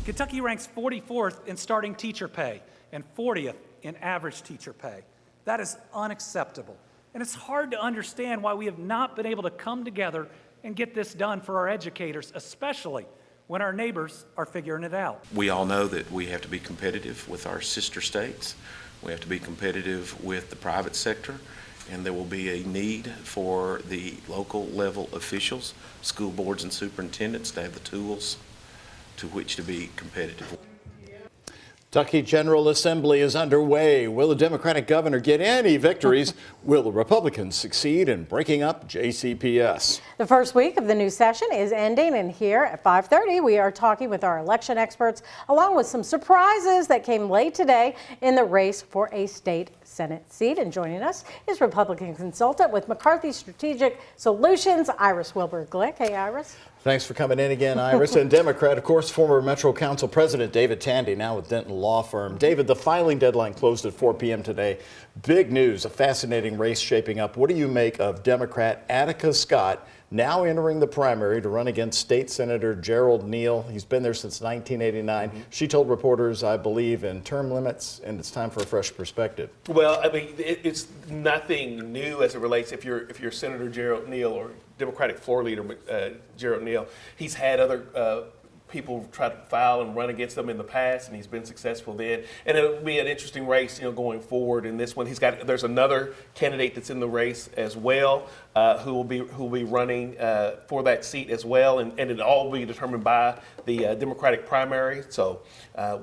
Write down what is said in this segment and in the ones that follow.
Kentucky ranks 44th in starting teacher pay and 40th in average teacher pay. That is unacceptable. And it's hard to understand why we have not been able to come together and get this done for our educators, especially when our neighbors are figuring it out. We all know that we have to be competitive with our sister states. We have to be competitive with the private sector, and there will be a need for the local level officials, school boards and superintendents to have the tools to which to be competitive. Kentucky General Assembly is underway. Will the Democratic governor get any victories? Will the Republicans succeed in breaking up JCPS? The first week of the new session is ending, and here at 5:30 we are talking with our election experts along with some surprises that came late today in the race for a state Senate seat. And joining us is Republican consultant with McCarthy Strategic Solutions, Iris Wilbur-Glick. Hey, Iris. Thanks for coming in again, Iris. And Democrat, of course, former Metro Council President David Tandy, now with Denton Law Firm. David, the filing deadline closed at 4 p.m. today. Big news, a fascinating race shaping up. What do you make of Democrat Attica Scott now entering the primary to run against State Senator Gerald Neal? He's been there since 1989. She told reporters, I believe, in term limits, and it's time for a fresh perspective. Well, I mean, it's nothing new as it relates. If you're Senator Gerald Neal or Democratic floor leader Gerald Neal, he's had other people try to file and run against him in the past, and he's been successful then. And it'll be an interesting race, going forward. In this one, there's another candidate that's in the race as well, who will be running for that seat as well, and it'll all be determined by the Democratic primary. So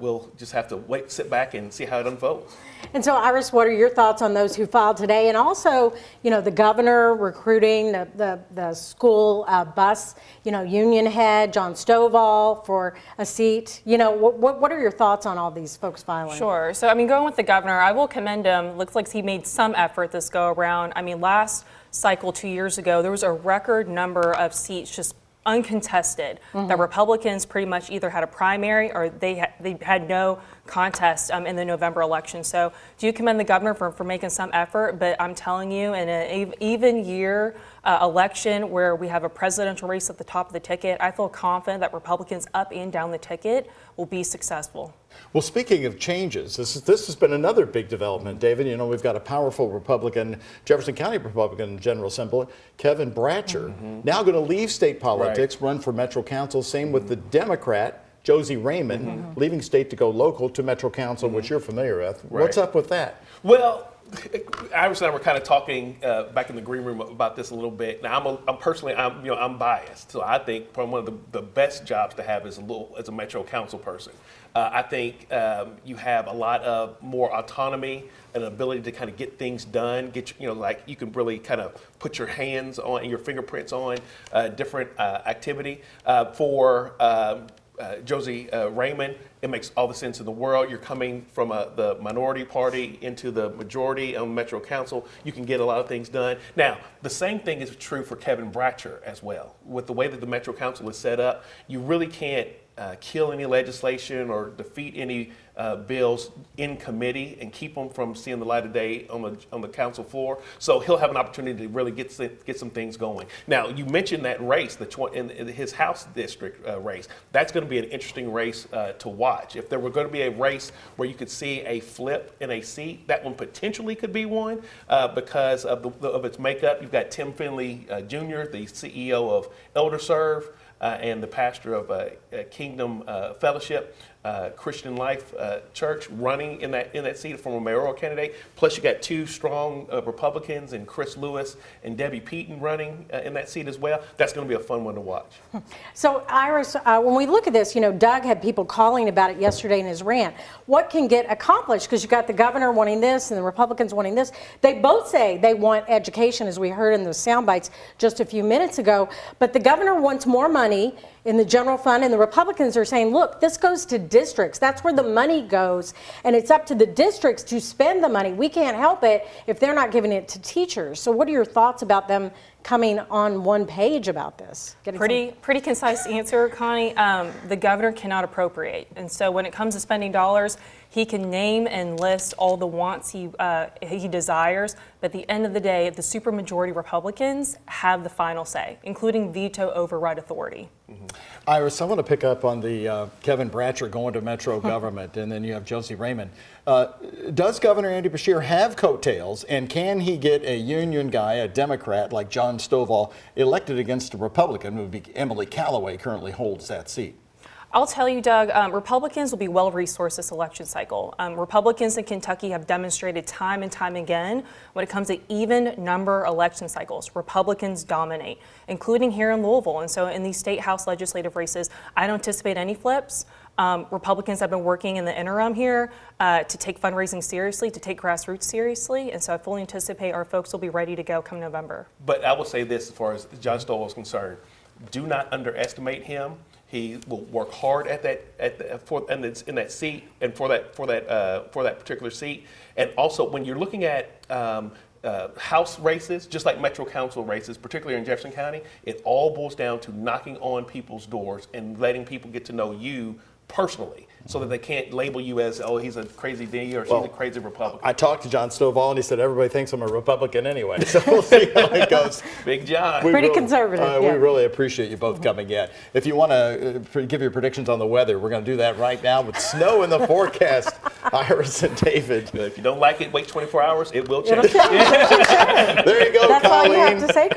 we'll just have to sit back and see how it unfolds. And so, Iris, what are your thoughts on those who filed today? And also, the governor recruiting the school bus, union head, John Stovall, for a seat. What are your thoughts on all these folks filing? Sure. So, going with the governor, I will commend him. Looks like he made some effort this go around. Last cycle 2 years ago, there was a record number of seats just uncontested. The Republicans pretty much either had a primary or they had no contest in the November election. So do you commend the governor for making some effort? But I'm telling you, in an even year election where we have a presidential race at the top of the ticket, I feel confident that Republicans up and down the ticket will be successful. Well, speaking of changes, this has been another big development, David. We've got a powerful Republican, Jefferson County Republican General Assembly, Kevin Bratcher, now going to leave state politics, run for Metro Council. Same with the Democrat, Josie Raymond, leaving state to go local to Metro Council, which you're familiar with. What's up with that? Well, Iris and I were kind of talking back in the green room about this a little bit. Now, I'm biased, so I think probably one of the best jobs to have as a Metro Council person. I think you have a lot of more autonomy and ability to kind of get things done. You can really kind of put your hands on and your fingerprints on different activity. For Josie Raymond, it makes all the sense in the world. You're coming from the minority party into the majority on Metro Council. You can get a lot of things done. Now, the same thing is true for Kevin Bratcher as well. With the way that the Metro Council is set up, you really can't kill any legislation or defeat any bills in committee and keep them from seeing the light of day on the council floor. So he'll have an opportunity to really get some things going. Now, you mentioned that race, in his House district race. That's going to be an interesting race to watch. If there were going to be a race where you could see a flip in a seat, that one potentially could be one because of its makeup. You've got Tim Finley Jr., the CEO of ElderServe, and the pastor of Kingdom Fellowship Christian Life Church running in that seat, a former mayoral candidate. Plus, you got two strong Republicans and Chris Lewis and Debbie Peaton running in that seat as well. That's going to be a fun one to watch. So, Iris, when we look at this, Doug had people calling about it yesterday in his rant. What can get accomplished? Because you got the governor wanting this and the Republicans wanting this. They both say they want education, as we heard in the sound bites just a few minutes ago. But the governor wants more money in the general fund, and the Republicans are saying, look, this goes to districts. That's where the money goes, and it's up to the districts to spend the money. We can't help it if they're not giving it to teachers. So what are your thoughts about them coming on one page about this? Pretty concise answer, Connie. The governor cannot appropriate, and so when it comes to spending dollars, he can name and list all the wants he desires, but at the end of the day, the supermajority Republicans have the final say, including veto override authority. Iris, I want to pick up on the Kevin Bratcher going to Metro government, and then you have Josie Raymond. Does Governor Andy Beshear have coattails, and can he get a union guy, a Democrat like John Stovall, elected against a Republican, who would be Emily Callaway, currently holds that seat? I'll tell you, Doug, Republicans will be well-resourced this election cycle. Republicans in Kentucky have demonstrated time and time again when it comes to even number election cycles, Republicans dominate, including here in Louisville. And so in these state house legislative races, I don't anticipate any flips. Republicans have been working in the interim here to take fundraising seriously, to take grassroots seriously. And so I fully anticipate our folks will be ready to go come November. But I will say this as far as John Stovall is concerned, do not underestimate him. He will work hard in that seat and for that particular seat. And also, when you're looking at House races, just like Metro Council races, particularly in Jefferson County, it all boils down to knocking on people's doors and letting people get to know you personally, so that they can't label you as, oh, he's a crazy D or she's a crazy Republican. I talked to John Stovall, and he said everybody thinks I'm a Republican anyway, so we'll see how it goes. Big John. Pretty conservative, yeah. We really appreciate you both coming in. If you want to give your predictions on the weather, we're going to do that right now with snow in the forecast. Iris and David. If you don't like it, wait 24 hours. It will change. There you go, That's all you Colleen. have to say,